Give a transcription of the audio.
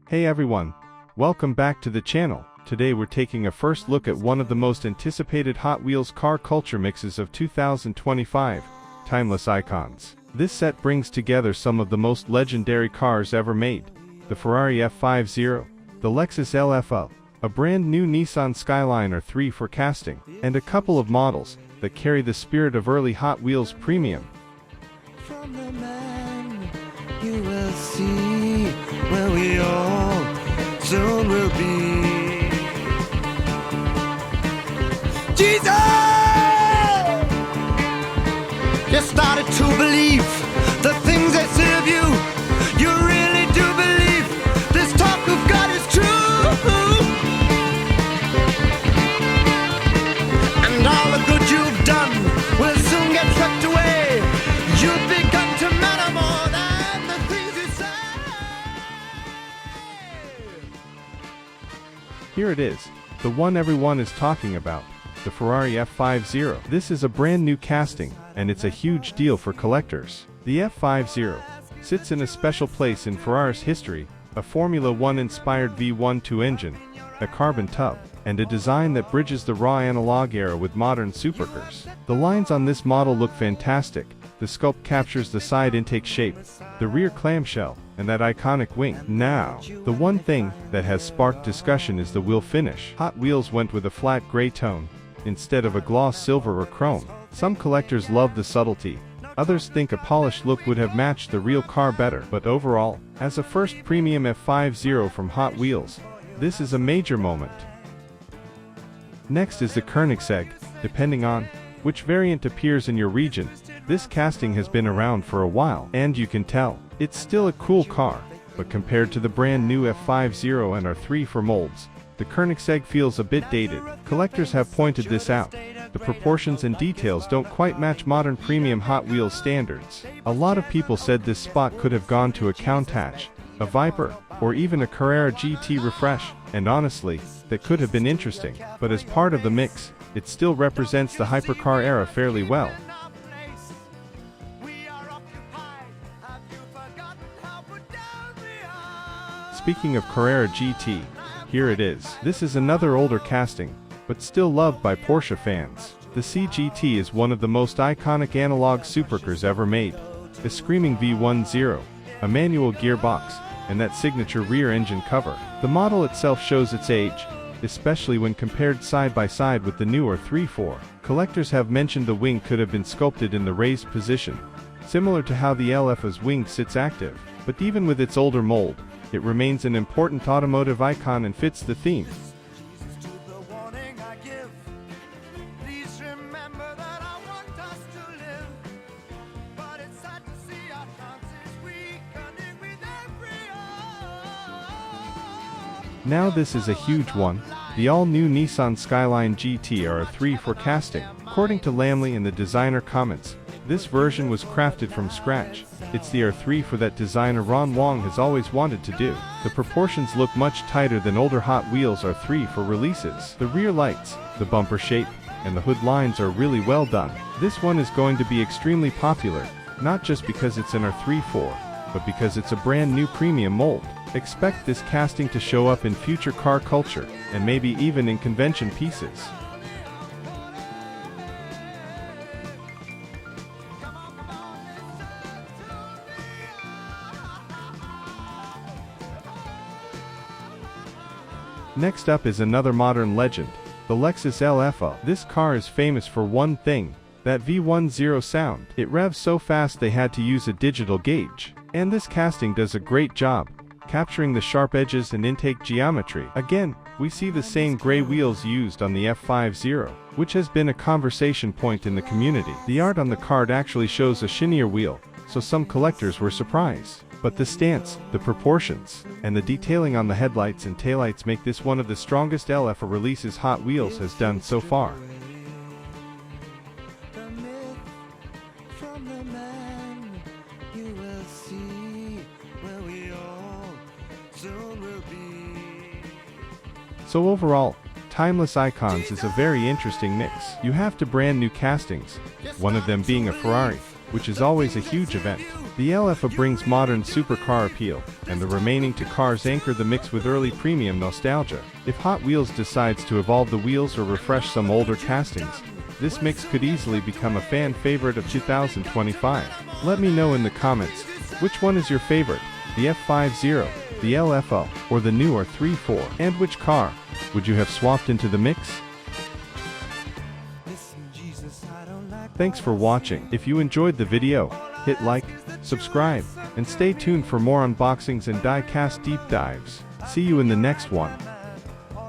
Hey everyone, welcome back to the channel. Today we're taking a first look at one of the most anticipated Hot Wheels car culture mixes of 2025, Timeless Icons. This set brings together some of the most legendary cars ever made: the Ferrari F50, the Lexus LFO, a brand new Nissan Skyline R3 for casting, and a couple of models that carry the spirit of early Hot Wheels premium. From the man, you will see where we all soon will be. Jesus! You started to believe the things they say of you. You really do believe this talk of God is true. And all the good you've done will soon get swept away. You've begun to matter more than the things you say. Here it is, the one everyone is talking about, the Ferrari F50. This is a brand new casting, and it's a huge deal for collectors. The F50 sits in a special place in Ferrari's history, a Formula One inspired V12 engine, a carbon tub, and a design that bridges the raw analog era with modern supercars. The lines on this model look fantastic. The sculpt captures the side intake shape, the rear clamshell, and that iconic wing. Now, the one thing that has sparked discussion is the wheel finish. Hot Wheels went with a flat gray tone, instead of a gloss silver or chrome. Some collectors love the subtlety, others think a polished look would have matched the real car better. But overall, as a first premium F50 from Hot Wheels, this is a major moment. Next is the Koenigsegg. Depending on which variant appears in your region, this casting has been around for a while, and you can tell it's still a cool car. But compared to the brand new F50 and R3 for molds, the Koenigsegg feels a bit dated. Collectors have pointed this out. The proportions and details don't quite match modern premium Hot Wheels standards. A lot of people said this spot could have gone to a Countach, a Viper, or even a Carrera GT refresh, and honestly, that could have been interesting. But as part of the mix, it still represents the hypercar era fairly well. Speaking of Carrera GT, here it is. This is another older casting, but still loved by Porsche fans. The CGT is one of the most iconic analog supercars ever made. A screaming V10, a manual gearbox, and that signature rear engine cover. The model itself shows its age, especially when compared side by side with the newer 3.4. Collectors have mentioned the wing could have been sculpted in the raised position, similar to how the LFO's wing sits active. But even with its older mold, it remains an important automotive icon and fits the theme. Now this is a huge one, the all-new Nissan Skyline GT R3 for casting. According to Lamley in the designer comments, this version was crafted from scratch. It's the R3 for that designer Ron Wong has always wanted to do. The proportions look much tighter than older Hot Wheels R3 for releases. The rear lights, the bumper shape, and the hood lines are really well done. This one is going to be extremely popular, not just because it's an R3-4, but because it's a brand new premium mold. Expect this casting to show up in future car culture, and maybe even in convention pieces. Next up is another modern legend, the Lexus LFO. This car is famous for one thing, that V10 sound. It revs so fast they had to use a digital gauge. And this casting does a great job, capturing the sharp edges and intake geometry. Again, we see the same gray wheels used on the F50, which has been a conversation point in the community. The art on the card actually shows a shinier wheel, so some collectors were surprised. But the stance, the proportions, and the detailing on the headlights and taillights make this one of the strongest LFO releases Hot Wheels has done so far. So overall, Timeless Icons is a very interesting mix. You have two brand new castings, one of them being a Ferrari, which is always a huge event. The LFA brings modern supercar appeal, and the remaining two cars anchor the mix with early premium nostalgia. If Hot Wheels decides to evolve the wheels or refresh some older castings, this mix could easily become a fan favorite of 2025. Let me know in the comments, which one is your favorite, the F50, the LFA, or the newer 3.4? And which car would you have swapped into the mix? Thanks for watching. If you enjoyed the video, hit like, subscribe, and stay tuned for more unboxings and die-cast deep dives. See you in the next one.